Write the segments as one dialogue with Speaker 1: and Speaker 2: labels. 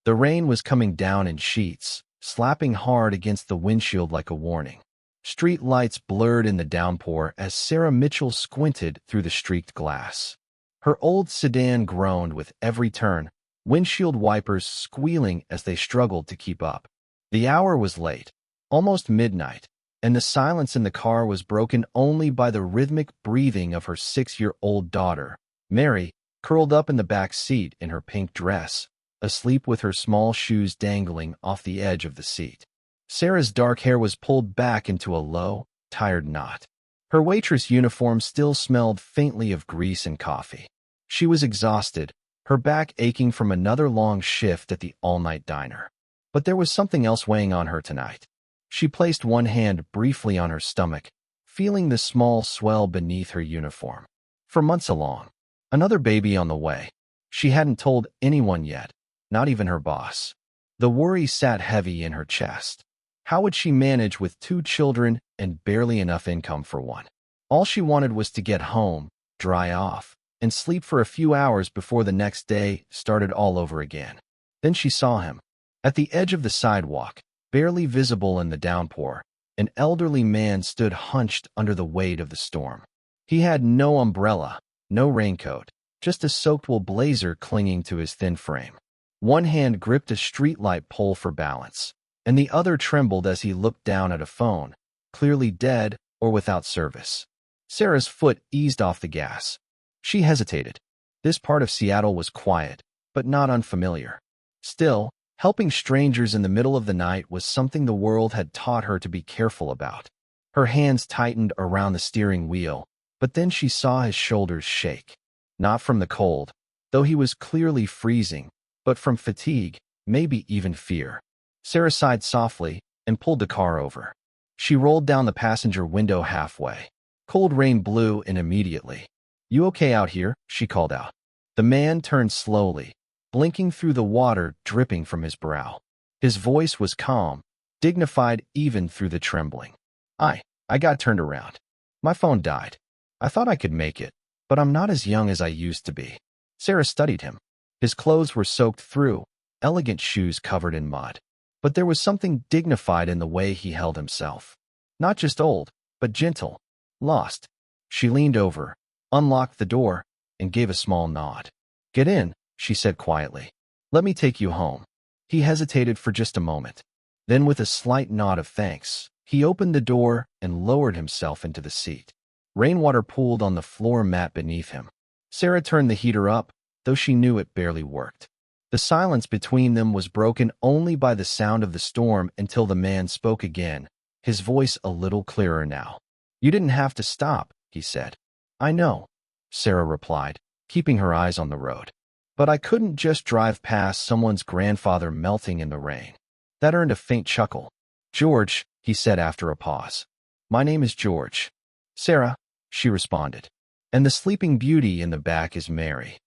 Speaker 1: The rain was coming down in sheets, slapping hard against the windshield like a warning. Street lights blurred in the downpour as Sarah Mitchell squinted through the streaked glass. Her old sedan groaned with every turn, windshield wipers squealing as they struggled to keep up. The hour was late, almost midnight, and the silence in the car was broken only by the rhythmic breathing of her 6-year-old daughter, Mary, curled up in the back seat in her pink dress, asleep with her small shoes dangling off the edge of the seat. Sarah's dark hair was pulled back into a low, tired knot. Her waitress uniform still smelled faintly of grease and coffee. She was exhausted, her back aching from another long shift at the all-night diner. But there was something else weighing on her tonight. She placed one hand briefly on her stomach, feeling the small swell beneath her uniform. For months along, another baby on the way. She hadn't told anyone yet, not even her boss. The worry sat heavy in her chest. How would she manage with 2 children and barely enough income for one? All she wanted was to get home, dry off, and sleep for a few hours before the next day started all over again. Then she saw him. At the edge of the sidewalk, barely visible in the downpour, an elderly man stood hunched under the weight of the storm. He had no umbrella, no raincoat, just a soaked-wool blazer clinging to his thin frame. One hand gripped a streetlight pole for balance, and the other trembled as he looked down at a phone, clearly dead or without service. Sarah's foot eased off the gas. She hesitated. This part of Seattle was quiet, but not unfamiliar. Still, helping strangers in the middle of the night was something the world had taught her to be careful about. Her hands tightened around the steering wheel, but then she saw his shoulders shake. Not from the cold, though he was clearly freezing, but from fatigue, maybe even fear. Sarah sighed softly and pulled the car over. She rolled down the passenger window halfway. Cold rain blew in immediately. "You okay out here?" she called out. The man turned slowly, blinking through the water dripping from his brow. His voice was calm, dignified even through the trembling. I got turned around. My phone died. I thought I could make it, but I'm not as young as I used to be." Sarah studied him. His clothes were soaked through, elegant shoes covered in mud. But there was something dignified in the way he held himself. Not just old, but gentle, lost. She leaned over, unlocked the door, and gave a small nod. "Get in," she said quietly. "Let me take you home." He hesitated for just a moment. Then with a slight nod of thanks, he opened the door and lowered himself into the seat. Rainwater pooled on the floor mat beneath him. Sarah turned the heater up, though she knew it barely worked. The silence between them was broken only by the sound of the storm until the man spoke again, his voice a little clearer now. "You didn't have to stop," he said. "I know," Sarah replied, keeping her eyes on the road. "But I couldn't just drive past someone's grandfather melting in the rain." That earned a faint chuckle. "George," he said after a pause. "My name is George." "Sarah," she responded. "And the sleeping beauty in the back is Mary."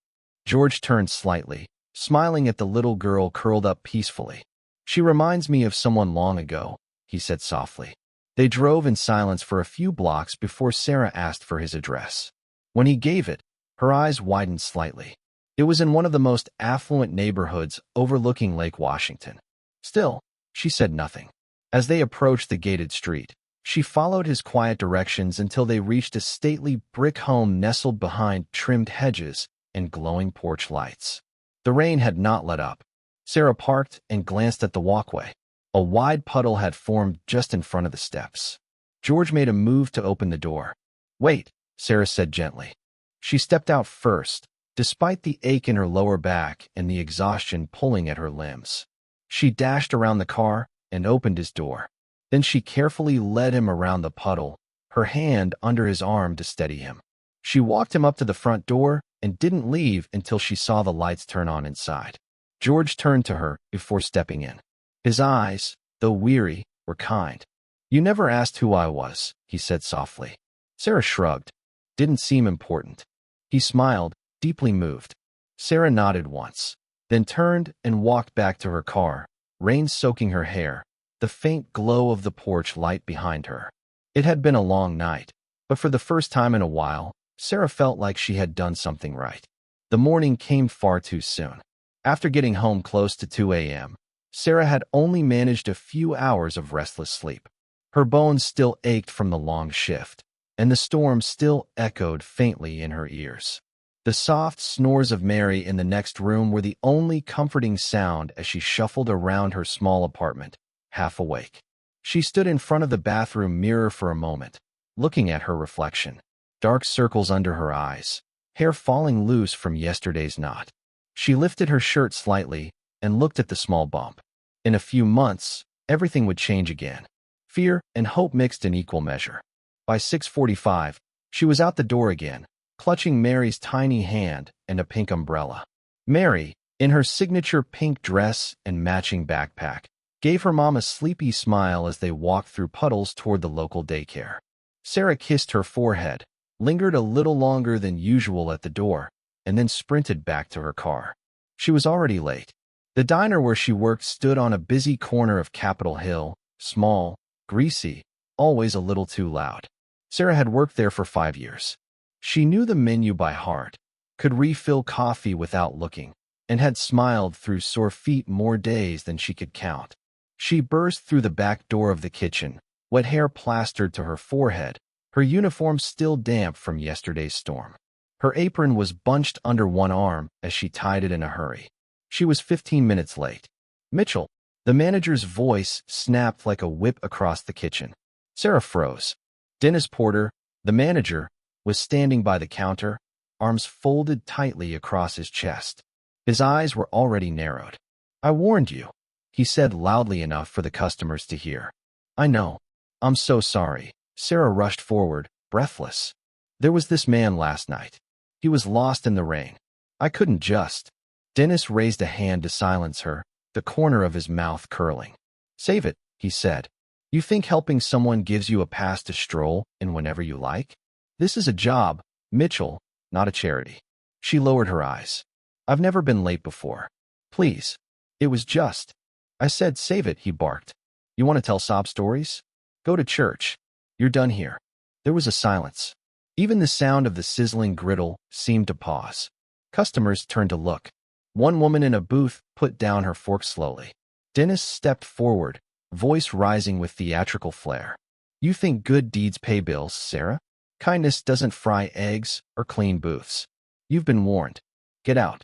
Speaker 1: George turned slightly, smiling at the little girl curled up peacefully. "She reminds me of someone long ago," he said softly. They drove in silence for a few blocks before Sarah asked for his address. When he gave it, her eyes widened slightly. It was in one of the most affluent neighborhoods overlooking Lake Washington. Still, she said nothing. As they approached the gated street, she followed his quiet directions until they reached a stately brick home nestled behind trimmed hedges and glowing porch lights. The rain had not let up. Sarah parked and glanced at the walkway. A wide puddle had formed just in front of the steps. George made a move to open the door. "Wait," Sarah said gently. She stepped out first, despite the ache in her lower back and the exhaustion pulling at her limbs. She dashed around the car and opened his door. Then she carefully led him around the puddle, her hand under his arm to steady him. She walked him up to the front door and didn't leave until she saw the lights turn on inside. George turned to her before stepping in. His eyes, though weary, were kind. "You never asked who I was," he said softly. Sarah shrugged. Didn't seem important. He smiled, deeply moved. Sarah nodded once, then turned and walked back to her car, rain soaking her hair, the faint glow of the porch light behind her. It had been a long night, but for the first time in a while, Sarah felt like she had done something right. The morning came far too soon. After getting home close to 2 a.m., Sarah had only managed a few hours of restless sleep. Her bones still ached from the long shift, and the storm still echoed faintly in her ears. The soft snores of Mary in the next room were the only comforting sound as she shuffled around her small apartment, half awake. She stood in front of the bathroom mirror for a moment, looking at her reflection, dark circles under her eyes, hair falling loose from yesterday's knot. She lifted her shirt slightly and looked at the small bump. In a few months, everything would change again. Fear and hope mixed in equal measure. By 6:45, she was out the door again, clutching Mary's tiny hand and a pink umbrella. Mary, in her signature pink dress and matching backpack, gave her mom a sleepy smile as they walked through puddles toward the local daycare. Sarah kissed her forehead, lingered a little longer than usual at the door, and then sprinted back to her car. She was already late. The diner where she worked stood on a busy corner of Capitol Hill, small, greasy, always a little too loud. Sarah had worked there for 5 years. She knew the menu by heart, could refill coffee without looking, and had smiled through sore feet more days than she could count. She burst through the back door of the kitchen, wet hair plastered to her forehead, her uniform still damp from yesterday's storm. Her apron was bunched under one arm as she tied it in a hurry. She was 15 minutes late. Mitchell, the manager's voice snapped like a whip across the kitchen. Sarah froze. Dennis Porter, the manager, was standing by the counter, arms folded tightly across his chest. His eyes were already narrowed. "I warned you," he said loudly enough for the customers to hear. "I know. I'm so sorry." Sarah rushed forward, breathless. "There was this man last night. He was lost in the rain. I couldn't just." Dennis raised a hand to silence her, the corner of his mouth curling. "Save it," he said. "You think helping someone gives you a pass to stroll in whenever you like? This is a job, Mitchell, not a charity." She lowered her eyes. "I've never been late before. Please." "It was just." "I said save it," he barked. "You want to tell sob stories? Go to church. You're done here." There was a silence. Even the sound of the sizzling griddle seemed to pause. Customers turned to look. One woman in a booth put down her fork slowly. Dennis stepped forward, voice rising with theatrical flair. "You think good deeds pay bills, Sarah? Kindness doesn't fry eggs or clean booths. You've been warned. Get out."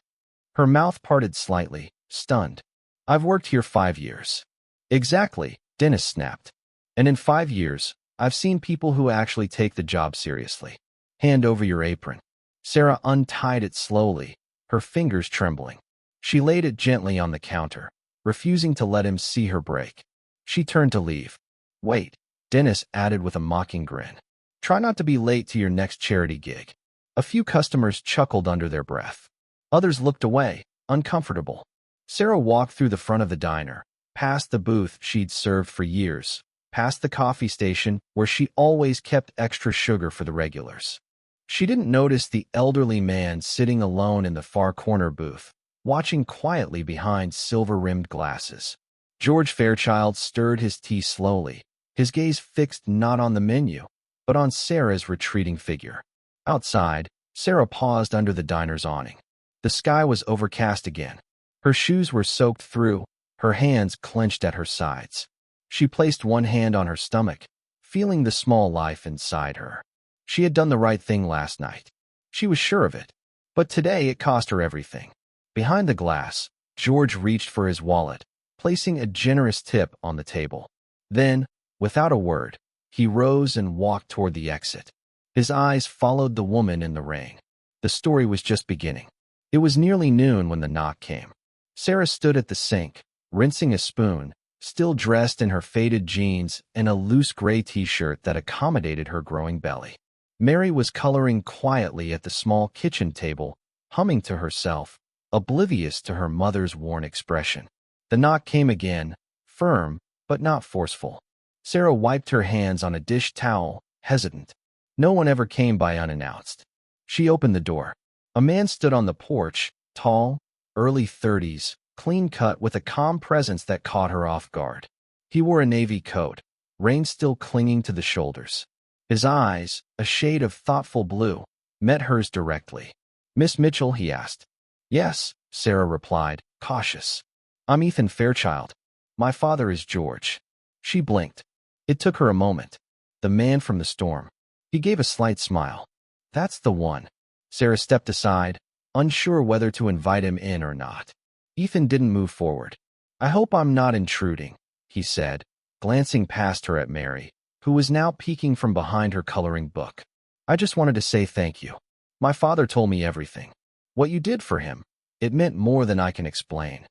Speaker 1: Her mouth parted slightly, stunned. "I've worked here 5 years." "Exactly," Dennis snapped. "And in 5 years, I've seen people who actually take the job seriously. Hand over your apron." Sarah untied it slowly, her fingers trembling. She laid it gently on the counter, refusing to let him see her break. She turned to leave. "Wait," Dennis added with a mocking grin. "Try not to be late to your next charity gig." A few customers chuckled under their breath. Others looked away, uncomfortable. Sarah walked through the front of the diner, past the booth she'd served for years, past the coffee station where she always kept extra sugar for the regulars. She didn't notice the elderly man sitting alone in the far corner booth, watching quietly behind silver-rimmed glasses. George Fairchild stirred his tea slowly, his gaze fixed not on the menu, but on Sarah's retreating figure. Outside, Sarah paused under the diner's awning. The sky was overcast again. Her shoes were soaked through, her hands clenched at her sides. She placed one hand on her stomach, feeling the small life inside her. She had done the right thing last night. She was sure of it. But today it cost her everything. Behind the glass, George reached for his wallet, placing a generous tip on the table. Then, without a word, he rose and walked toward the exit. His eyes followed the woman in the rain. The story was just beginning. It was nearly noon when the knock came. Sarah stood at the sink, rinsing a spoon, still dressed in her faded jeans and a loose gray t-shirt that accommodated her growing belly. Mary was coloring quietly at the small kitchen table, humming to herself, oblivious to her mother's worn expression. The knock came again, firm, but not forceful. Sarah wiped her hands on a dish towel, hesitant. No one ever came by unannounced. She opened the door. A man stood on the porch, tall, early 30s, clean-cut with a calm presence that caught her off guard. He wore a navy coat, rain still clinging to the shoulders. His eyes, a shade of thoughtful blue, met hers directly. "Miss Mitchell?" he asked. "Yes," Sarah replied, cautious. I'm Ethan Fairchild. My father is George. She blinked. It took her a moment. The man from the storm. He gave a slight smile. That's the one. Sarah stepped aside, unsure whether to invite him in or not. Ethan didn't move forward. I hope I'm not intruding, he said, glancing past her at Mary, who was now peeking from behind her coloring book. I just wanted to say thank you. My father told me everything. What you did for him. It meant more than I can explain.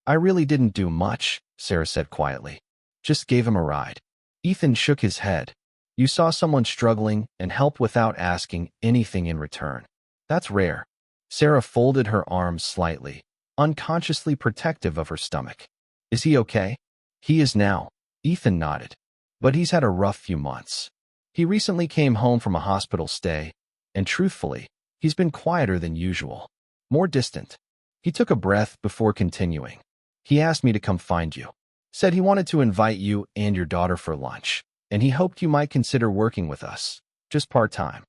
Speaker 1: I really didn't do much, Sarah said quietly. Just gave him a ride. Ethan shook his head. You saw someone struggling and helped without asking anything in return. That's rare. Sarah folded her arms slightly, unconsciously protective of her stomach. Is he okay? He is now. Ethan nodded. But he's had a rough few months. He recently came home from a hospital stay, and truthfully, he's been quieter than usual. More distant. He took a breath before continuing. He asked me to come find you. Said he wanted to invite you and your daughter for lunch, and he hoped you might consider working with us, just part-time.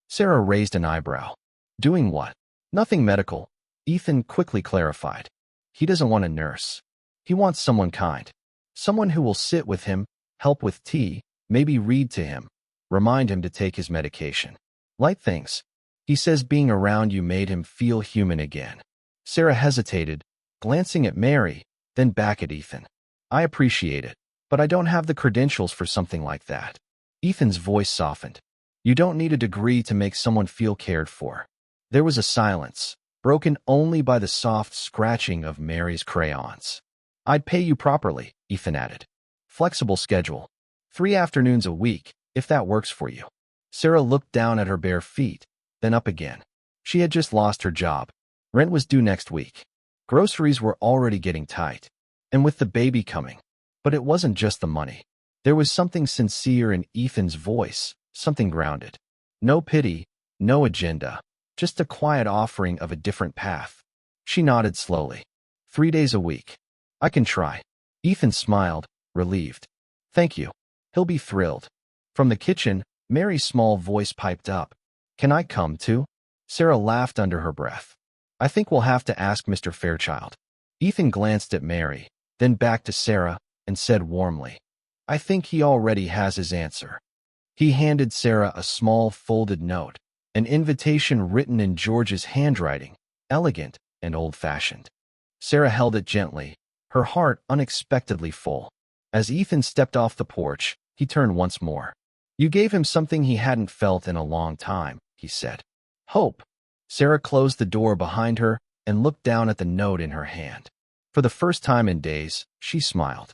Speaker 1: Sarah raised an eyebrow. Doing what? Nothing medical, Ethan quickly clarified. He doesn't want a nurse. He wants someone kind. Someone who will sit with him, help with tea, maybe read to him, remind him to take his medication. Light things. He says being around you made him feel human again. Sarah hesitated, glancing at Mary, then back at Ethan. I appreciate it, but I don't have the credentials for something like that. Ethan's voice softened. You don't need a degree to make someone feel cared for. There was a silence, broken only by the soft scratching of Mary's crayons. I'd pay you properly, Ethan added. Flexible schedule. 3 afternoons a week, if that works for you. Sarah looked down at her bare feet, then up again. She had just lost her job. Rent was due next week. Groceries were already getting tight. And with the baby coming. But it wasn't just the money. There was something sincere in Ethan's voice, something grounded. No pity, no agenda, just a quiet offering of a different path. She nodded slowly. 3 days a week. I can try. Ethan smiled, relieved. Thank you. He'll be thrilled. From the kitchen, Mary's small voice piped up. Can I come too? Sarah laughed under her breath. I think we'll have to ask Mr. Fairchild. Ethan glanced at Mary, then back to Sarah, and said warmly, I think he already has his answer. He handed Sarah a small folded note, an invitation written in George's handwriting, elegant and old-fashioned. Sarah held it gently, her heart unexpectedly full. As Ethan stepped off the porch, he turned once more. You gave him something he hadn't felt in a long time, he said. Hope. Sarah closed the door behind her and looked down at the note in her hand. For the first time in days, she smiled.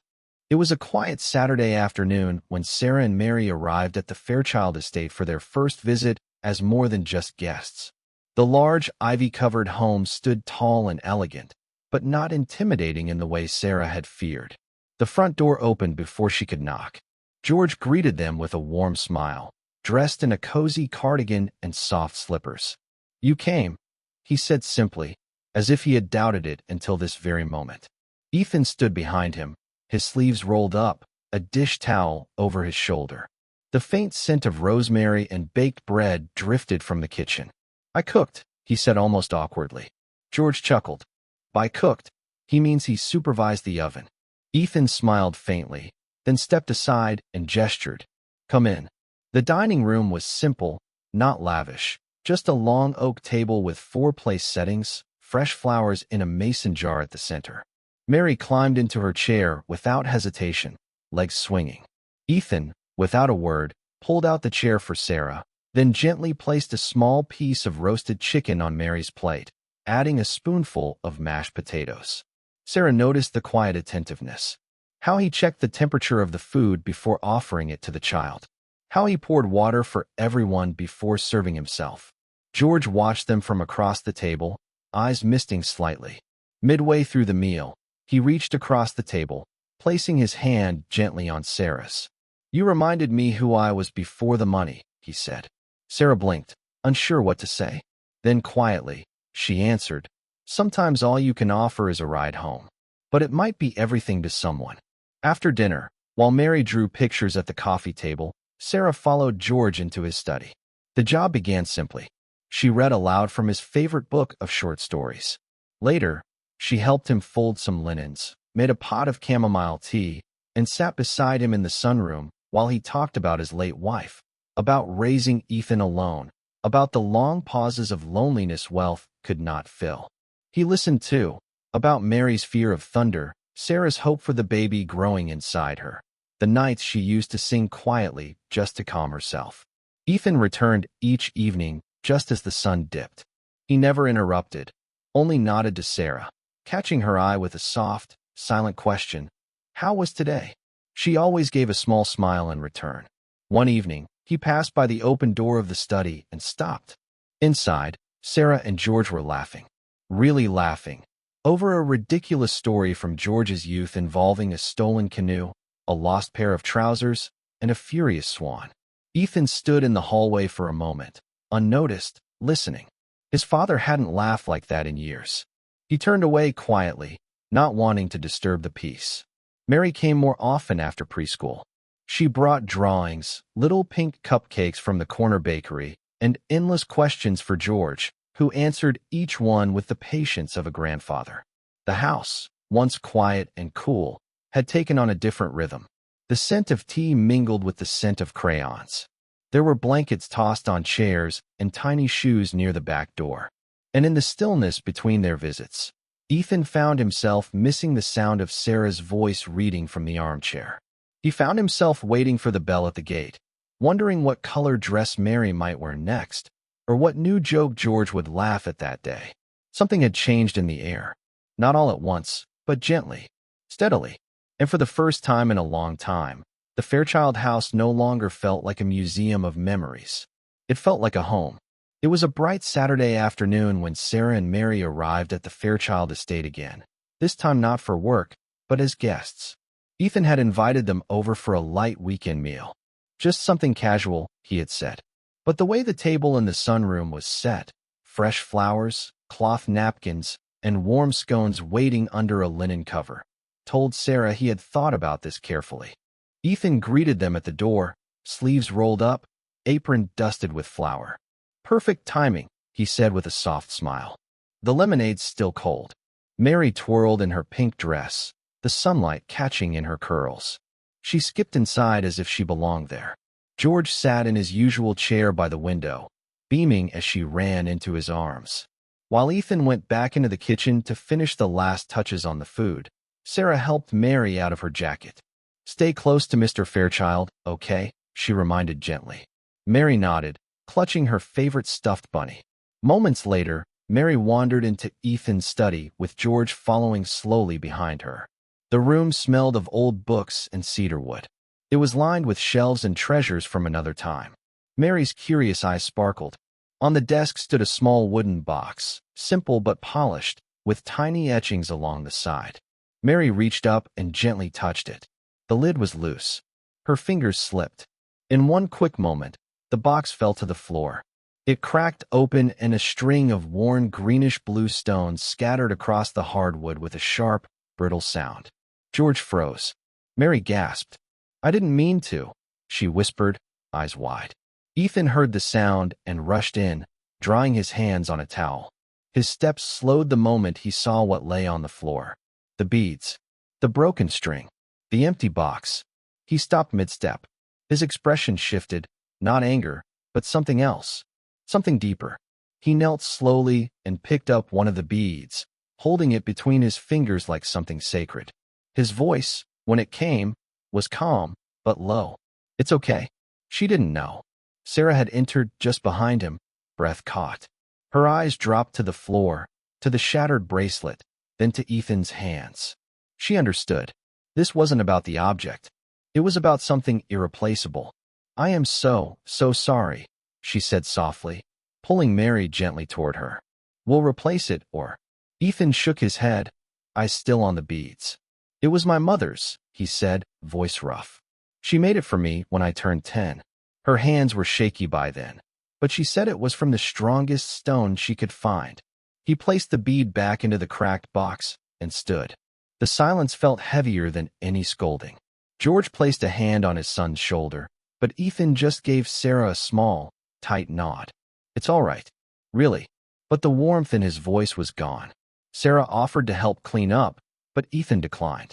Speaker 1: It was a quiet Saturday afternoon when Sarah and Mary arrived at the Fairchild estate for their first visit as more than just guests. The large, ivy-covered home stood tall and elegant, but not intimidating in the way Sarah had feared. The front door opened before she could knock. George greeted them with a warm smile, dressed in a cozy cardigan and soft slippers. You came, he said simply, as if he had doubted it until this very moment. Ethan stood behind him, his sleeves rolled up, a dish towel over his shoulder. The faint scent of rosemary and baked bread drifted from the kitchen. I cooked, he said almost awkwardly. George chuckled. By cooked, he means he supervised the oven. Ethan smiled faintly, then stepped aside and gestured. Come in. The dining room was simple, not lavish, just a long oak table with 4 place settings, fresh flowers in a mason jar at the center. Mary climbed into her chair without hesitation, legs swinging. Ethan, without a word, pulled out the chair for Sarah, then gently placed a small piece of roasted chicken on Mary's plate, adding a spoonful of mashed potatoes. Sarah noticed the quiet attentiveness. How he checked the temperature of the food before offering it to the child. How he poured water for everyone before serving himself. George watched them from across the table, eyes misting slightly. Midway through the meal, he reached across the table, placing his hand gently on Sarah's. You reminded me who I was before the money, he said. Sarah blinked, unsure what to say. Then quietly, she answered, sometimes all you can offer is a ride home. But it might be everything to someone. After dinner, while Mary drew pictures at the coffee table, Sarah followed George into his study. The job began simply. She read aloud from his favorite book of short stories. Later, She helped him fold some linens, made a pot of chamomile tea, and sat beside him in the sunroom while he talked about his late wife, about raising Ethan alone, about the long pauses of loneliness wealth could not fill. He listened too, about Mary's fear of thunder, Sarah's hope for the baby growing inside her, the nights she used to sing quietly just to calm herself. Ethan returned each evening just as the sun dipped. He never interrupted, only nodded to Sarah, catching her eye with a soft, silent question. How was today? She always gave a small smile in return. One evening, he passed by the open door of the study and stopped. Inside, Sarah and George were laughing. Really laughing. Over a ridiculous story from George's youth involving a stolen canoe, a lost pair of trousers, and a furious swan. Ethan stood in the hallway for a moment, unnoticed, listening. His father hadn't laughed like that in years. He turned away quietly, not wanting to disturb the peace. Mary came more often after preschool. She brought drawings, little pink cupcakes from the corner bakery, and endless questions for George, who answered each one with the patience of a grandfather. The house, once quiet and cool, had taken on a different rhythm. The scent of tea mingled with the scent of crayons. There were blankets tossed on chairs and tiny shoes near the back door. And in the stillness between their visits, Ethan found himself missing the sound of Sarah's voice reading from the armchair. He found himself waiting for the bell at the gate, wondering what color dress Mary might wear next, or what new joke George would laugh at that day. Something had changed in the air, not all at once, but gently, steadily. And for the first time in a long time, the Fairchild house no longer felt like a museum of memories. It felt like a home. It was a bright Saturday afternoon when Sarah and Mary arrived at the Fairchild estate again, this time not for work, but as guests. Ethan had invited them over for a light weekend meal. Just something casual, he had said. But the way the table in the sunroom was set, fresh flowers, cloth napkins, and warm scones waiting under a linen cover, told Sarah he had thought about this carefully. Ethan greeted them at the door, sleeves rolled up, apron dusted with flour. Perfect timing, he said with a soft smile. The lemonade's still cold. Mary twirled in her pink dress, the sunlight catching in her curls. She skipped inside as if she belonged there. George sat in his usual chair by the window, beaming as she ran into his arms. While Ethan went back into the kitchen to finish the last touches on the food, Sarah helped Mary out of her jacket. "Stay close to Mr. Fairchild, okay?" she reminded gently. Mary nodded, clutching her favorite stuffed bunny. Moments later, Mary wandered into Ethan's study with George following slowly behind her. The room smelled of old books and cedarwood. It was lined with shelves and treasures from another time. Mary's curious eyes sparkled. On the desk stood a small wooden box, simple but polished, with tiny etchings along the side. Mary reached up and gently touched it. The lid was loose. Her fingers slipped. In one quick moment, the box fell to the floor. It cracked open and a string of worn greenish-blue stones scattered across the hardwood with a sharp, brittle sound. George froze. Mary gasped. "I didn't mean to," she whispered, eyes wide. Ethan heard the sound and rushed in, drying his hands on a towel. His steps slowed the moment he saw what lay on the floor. The beads. The broken string. The empty box. He stopped mid-step. His expression shifted, not anger, but something else. Something deeper. He knelt slowly and picked up one of the beads, holding it between his fingers like something sacred. His voice, when it came, was calm, but low. "It's okay." She didn't know. Sarah had entered just behind him, breath caught. Her eyes dropped to the floor, to the shattered bracelet, then to Ethan's hands. She understood. This wasn't about the object. It was about something irreplaceable. "I am so sorry," she said softly, pulling Mary gently toward her. "We'll replace it, or—" Ethan shook his head, eyes still on the beads. "It was my mother's," he said, voice rough. "She made it for me when I turned 10. Her hands were shaky by then, but she said it was from the strongest stone she could find." He placed the bead back into the cracked box and stood. The silence felt heavier than any scolding. George placed a hand on his son's shoulder, but Ethan just gave Sarah a small, tight nod. "It's all right. Really." But the warmth in his voice was gone. Sarah offered to help clean up, but Ethan declined.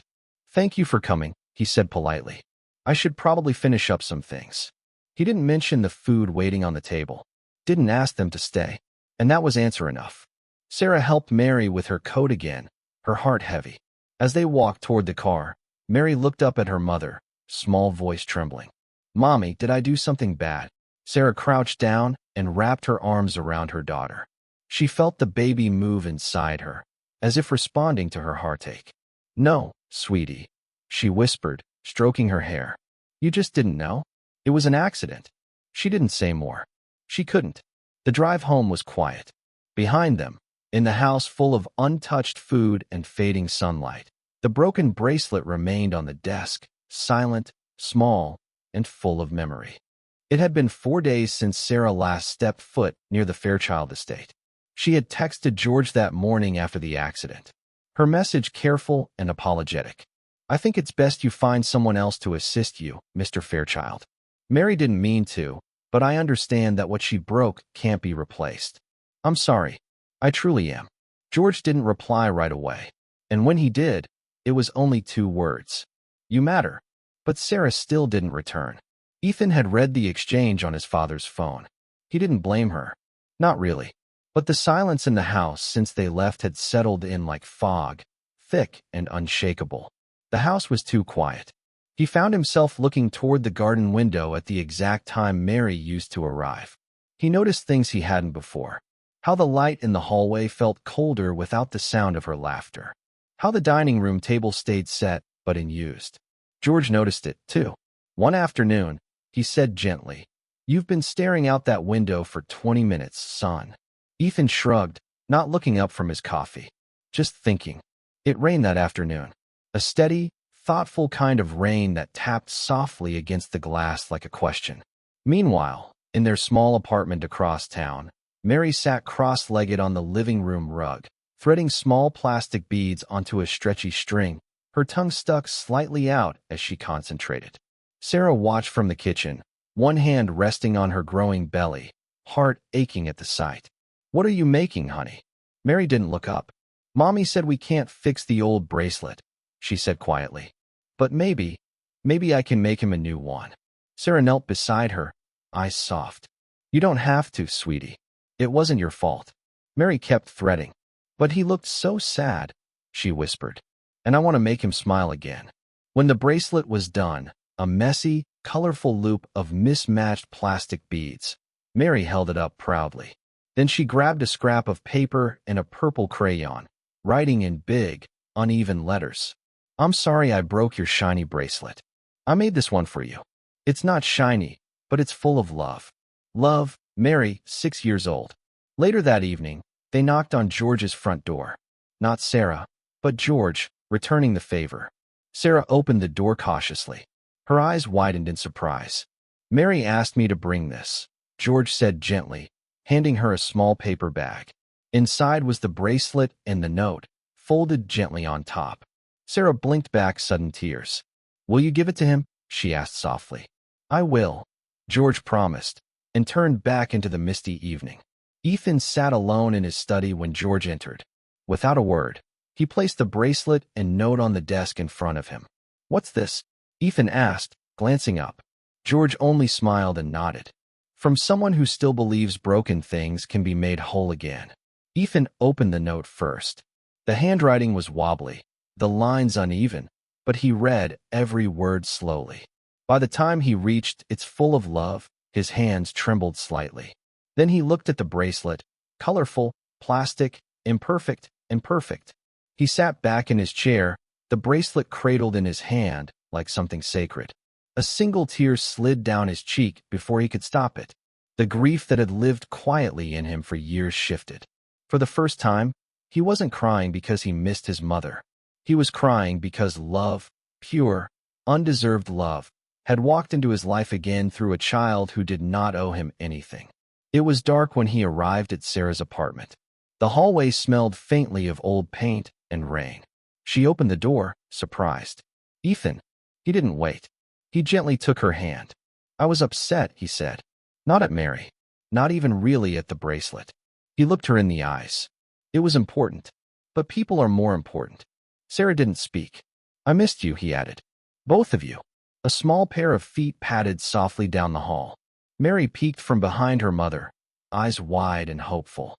Speaker 1: "Thank you for coming," he said politely. "I should probably finish up some things." He didn't mention the food waiting on the table, didn't ask them to stay, and that was answer enough. Sarah helped Mary with her coat again, her heart heavy. As they walked toward the car, Mary looked up at her mother, small voice trembling. "Mommy, did I do something bad?" Sarah crouched down and wrapped her arms around her daughter. She felt the baby move inside her, as if responding to her heartache. "No, sweetie," she whispered, stroking her hair. "You just didn't know? It was an accident." She didn't say more. She couldn't. The drive home was quiet. Behind them, in the house full of untouched food and fading sunlight, the broken bracelet remained on the desk, silent, small, and full of memory. It had been 4 days since Sarah last stepped foot near the Fairchild estate. She had texted George that morning after the accident. Her message careful and apologetic. "I think it's best you find someone else to assist you, Mr. Fairchild. Mary didn't mean to, but I understand that what she broke can't be replaced. I'm sorry. I truly am." George didn't reply right away, and when he did, it was only 2 words. "You matter." But Sarah still didn't return. Ethan had read the exchange on his father's phone. He didn't blame her. Not really. But the silence in the house since they left had settled in like fog, thick and unshakable. The house was too quiet. He found himself looking toward the garden window at the exact time Mary used to arrive. He noticed things he hadn't before. How the light in the hallway felt colder without the sound of her laughter. How the dining room table stayed set but unused. George noticed it, too. One afternoon, he said gently, "You've been staring out that window for 20 minutes, son." Ethan shrugged, not looking up from his coffee. Just thinking. It rained that afternoon. A steady, thoughtful kind of rain that tapped softly against the glass like a question. Meanwhile, in their small apartment across town, Mary sat cross-legged on the living room rug, threading small plastic beads onto a stretchy string, her tongue stuck slightly out as she concentrated. Sarah watched from the kitchen, one hand resting on her growing belly, heart aching at the sight. "What are you making, honey?" Mary didn't look up. "Mommy said we can't fix the old bracelet," she said quietly. "But maybe I can make him a new one." Sarah knelt beside her, eyes soft. "You don't have to, sweetie. It wasn't your fault." Mary kept threading. "But he looked so sad," she whispered. "And I want to make him smile again." When the bracelet was done, a messy, colorful loop of mismatched plastic beads, Mary held it up proudly. Then she grabbed a scrap of paper and a purple crayon, writing in big, uneven letters. "I'm sorry I broke your shiny bracelet. I made this one for you. It's not shiny, but it's full of love. Love, Mary, 6 years old." Later that evening, they knocked on George's front door. Not Sarah, but George, returning the favor. Sarah opened the door cautiously. Her eyes widened in surprise. "Mary asked me to bring this," George said gently, handing her a small paper bag. Inside was the bracelet and the note, folded gently on top. Sarah blinked back sudden tears. "Will you give it to him?" she asked softly. "I will," George promised, and turned back into the misty evening. Ethan sat alone in his study when George entered. Without a word, he placed the bracelet and note on the desk in front of him. "What's this?" Ethan asked, glancing up. George only smiled and nodded. "From someone who still believes broken things can be made whole again." Ethan opened the note first. The handwriting was wobbly, the lines uneven, but he read every word slowly. By the time he reached "It's full of love," his hands trembled slightly. Then he looked at the bracelet, colorful, plastic, imperfect, and perfect. He sat back in his chair, the bracelet cradled in his hand like something sacred. A single tear slid down his cheek before he could stop it. The grief that had lived quietly in him for years shifted. For the first time, he wasn't crying because he missed his mother. He was crying because love, pure, undeserved love, had walked into his life again through a child who did not owe him anything. It was dark when he arrived at Sarah's apartment. The hallway smelled faintly of old paint and rain. She opened the door, surprised. "Ethan." He didn't wait. He gently took her hand. "I was upset," he said. "Not at Mary. Not even really at the bracelet." He looked her in the eyes. "It was important. But people are more important. Sarah didn't speak. I missed you, he added. Both of you. A small pair of feet padded softly down the hall. Mary peeked from behind her mother, eyes wide and hopeful.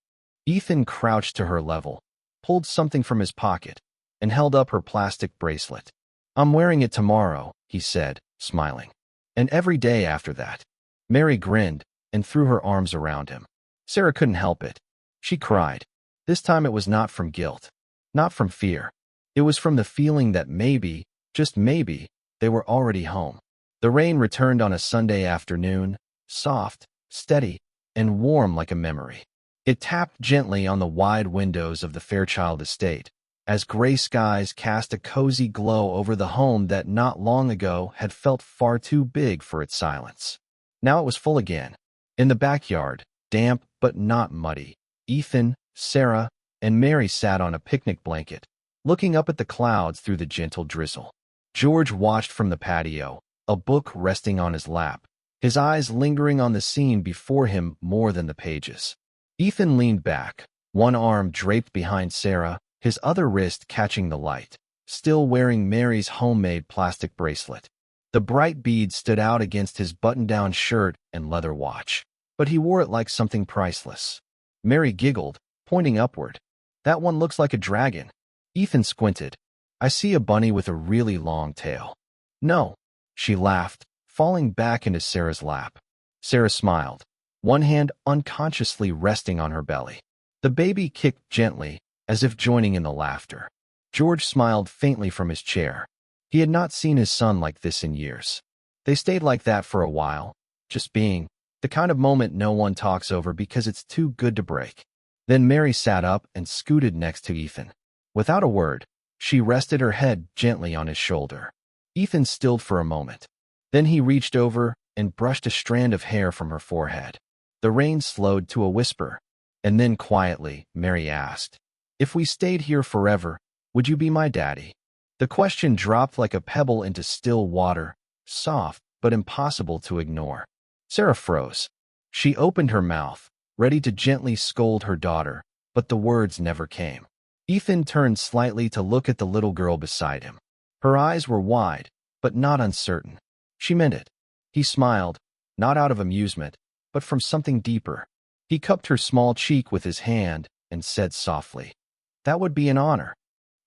Speaker 1: Ethan crouched to her level, pulled something from his pocket, and held up her plastic bracelet. I'm wearing it tomorrow, he said, smiling. And every day after that. Mary grinned and threw her arms around him. Sarah couldn't help it. She cried. This time it was not from guilt, not from fear. It was from the feeling that maybe, just maybe, they were already home. The rain returned on a Sunday afternoon, soft, steady, and warm like a memory. It tapped gently on the wide windows of the Fairchild estate, as gray skies cast a cozy glow over the home that not long ago had felt far too big for its silence. Now it was full again. In the backyard, damp but not muddy, Ethan, Sarah, and Mary sat on a picnic blanket, looking up at the clouds through the gentle drizzle. George watched from the patio, a book resting on his lap, his eyes lingering on the scene before him more than the pages. Ethan leaned back, one arm draped behind Sarah, his other wrist catching the light, still wearing Mary's homemade plastic bracelet. The bright bead stood out against his button-down shirt and leather watch, but he wore it like something priceless. Mary giggled, pointing upward. That one looks like a dragon. Ethan squinted. I see a bunny with a really long tail. No, she laughed, falling back into Sarah's lap. Sarah smiled, one hand unconsciously resting on her belly. The baby kicked gently, as if joining in the laughter. George smiled faintly from his chair. He had not seen his son like this in years. They stayed like that for a while, just being, the kind of moment no one talks over because it's too good to break. Then Mary sat up and scooted next to Ethan. Without a word, she rested her head gently on his shoulder. Ethan stilled for a moment. Then he reached over and brushed a strand of hair from her forehead. The rain slowed to a whisper, and then quietly, Mary asked, "If we stayed here forever, would you be my daddy?" The question dropped like a pebble into still water, soft but impossible to ignore. Sarah froze. She opened her mouth, ready to gently scold her daughter, but the words never came. Ethan turned slightly to look at the little girl beside him. Her eyes were wide, but not uncertain. She meant it. He smiled, not out of amusement, but from something deeper. He cupped her small cheek with his hand and said softly, "That would be an honor."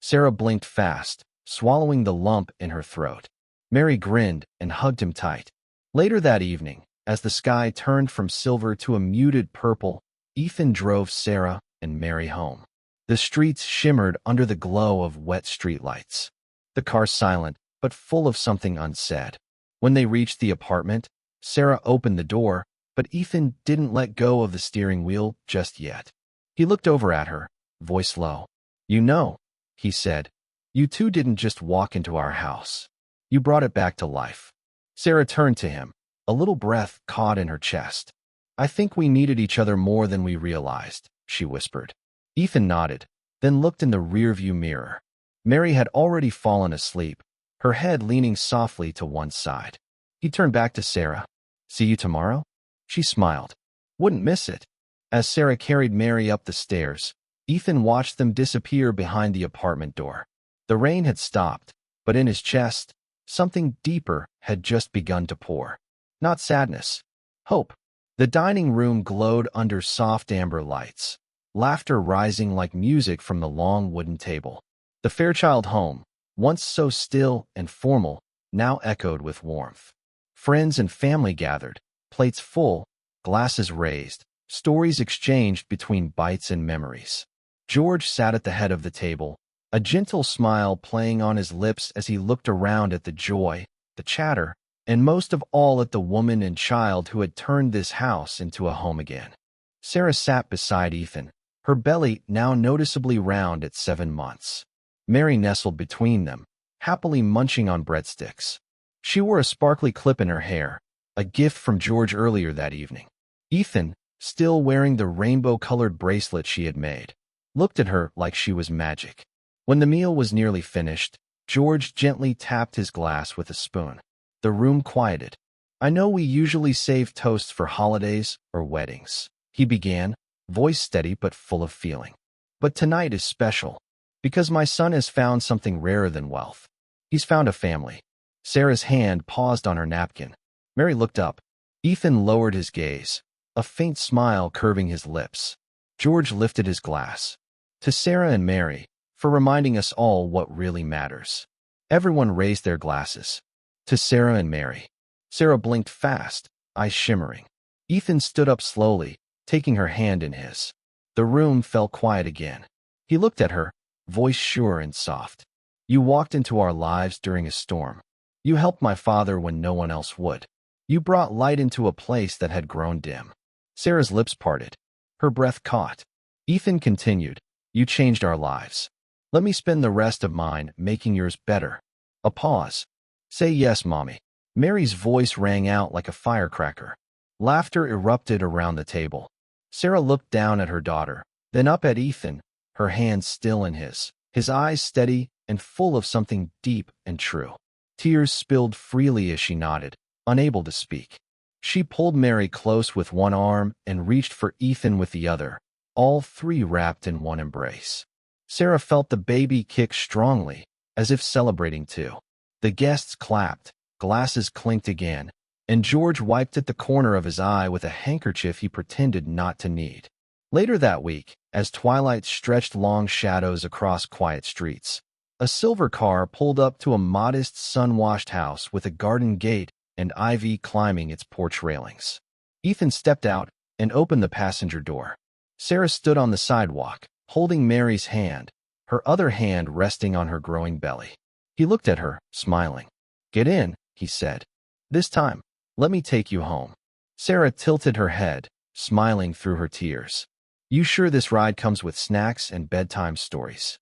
Speaker 1: Sarah blinked fast, swallowing the lump in her throat. Mary grinned and hugged him tight. Later that evening, as the sky turned from silver to a muted purple, Ethan drove Sarah and Mary home. The streets shimmered under the glow of wet streetlights. The car silent, but full of something unsaid. When they reached the apartment, Sarah opened the door, but Ethan didn't let go of the steering wheel just yet. He looked over at her, voice low. "You know," he said, "you two didn't just walk into our house. You brought it back to life." Sarah turned to him, a little breath caught in her chest. "I think we needed each other more than we realized," she whispered. Ethan nodded, then looked in the rearview mirror. Mary had already fallen asleep, her head leaning softly to one side. He turned back to Sarah. "See you tomorrow?" She smiled. "Wouldn't miss it." As Sarah carried Mary up the stairs, Ethan watched them disappear behind the apartment door. The rain had stopped, but in his chest, something deeper had just begun to pour. Not sadness, hope. The dining room glowed under soft amber lights, laughter rising like music from the long wooden table. The Fairchild home, once so still and formal, now echoed with warmth. Friends and family gathered, plates full, glasses raised, stories exchanged between bites and memories. George sat at the head of the table, a gentle smile playing on his lips as he looked around at the joy, the chatter, and most of all at the woman and child who had turned this house into a home again. Sarah sat beside Ethan, her belly now noticeably round at 7 months. Mary nestled between them, happily munching on breadsticks. She wore a sparkly clip in her hair, a gift from George earlier that evening. Ethan, still wearing the rainbow-colored bracelet she had made, looked at her like she was magic. When the meal was nearly finished, George gently tapped his glass with a spoon. The room quieted. "I know we usually save toasts for holidays or weddings," he began, voice steady but full of feeling. "But tonight is special. Because my son has found something rarer than wealth. He's found a family. Sarah's hand paused on her napkin. Mary looked up. Ethan lowered his gaze, a faint smile curving his lips. George lifted his glass. To Sarah and Mary, for reminding us all what really matters. Everyone raised their glasses. To Sarah and Mary. Sarah blinked fast, eyes shimmering. Ethan stood up slowly, taking her hand in his. The room fell quiet again. He looked at her, voice sure and soft. You walked into our lives during a storm. You helped my father when no one else would. You brought light into a place that had grown dim. Sarah's lips parted. Her breath caught. Ethan continued, you changed our lives. Let me spend the rest of mine making yours better. A pause. Say yes, Mommy. Mary's voice rang out like a firecracker. Laughter erupted around the table. Sarah looked down at her daughter, then up at Ethan, her hands still in his eyes steady and full of something deep and true. Tears spilled freely as she nodded, unable to speak. She pulled Mary close with one arm and reached for Ethan with the other, all three wrapped in one embrace. Sarah felt the baby kick strongly, as if celebrating too. The guests clapped, glasses clinked again, and George wiped at the corner of his eye with a handkerchief he pretended not to need. Later that week, as twilight stretched long shadows across quiet streets, a silver car pulled up to a modest sun-washed house with a garden gate and ivy climbing its porch railings. Ethan stepped out and opened the passenger door. Sarah stood on the sidewalk, holding Mary's hand, her other hand resting on her growing belly. He looked at her, smiling. Get in, he said. This time, let me take you home. Sarah tilted her head, smiling through her tears. You sure this ride comes with snacks and bedtime stories?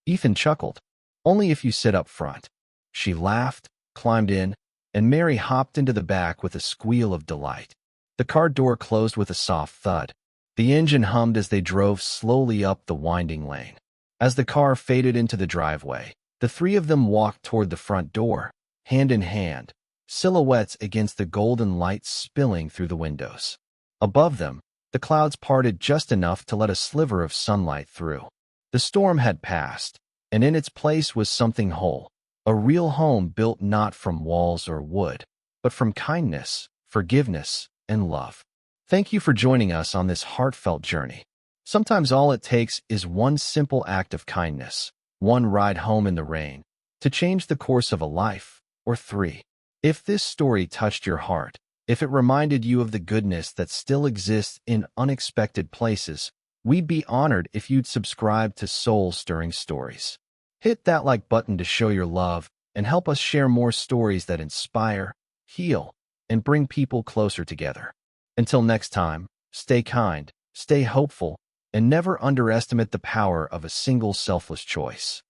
Speaker 1: Ethan chuckled. Only if you sit up front. She laughed, climbed in, and Mary hopped into the back with a squeal of delight. The car door closed with a soft thud. The engine hummed as they drove slowly up the winding lane. As the car faded into the driveway, the three of them walked toward the front door, hand in hand, silhouettes against the golden light spilling through the windows. Above them, the clouds parted just enough to let a sliver of sunlight through. The storm had passed, and in its place was something whole, a real home built not from walls or wood, but from kindness, forgiveness, and love. Thank you for joining us on this heartfelt journey. Sometimes all it takes is one simple act of kindness, one ride home in the rain, to change the course of a life, or three. If this story touched your heart, if it reminded you of the goodness that still exists in unexpected places, we'd be honored if you'd subscribe to Soul-Stirring Stories. Hit that like button to show your love and help us share more stories that inspire, heal, and bring people closer together. Until next time, stay kind, stay hopeful, and never underestimate the power of a single selfless choice.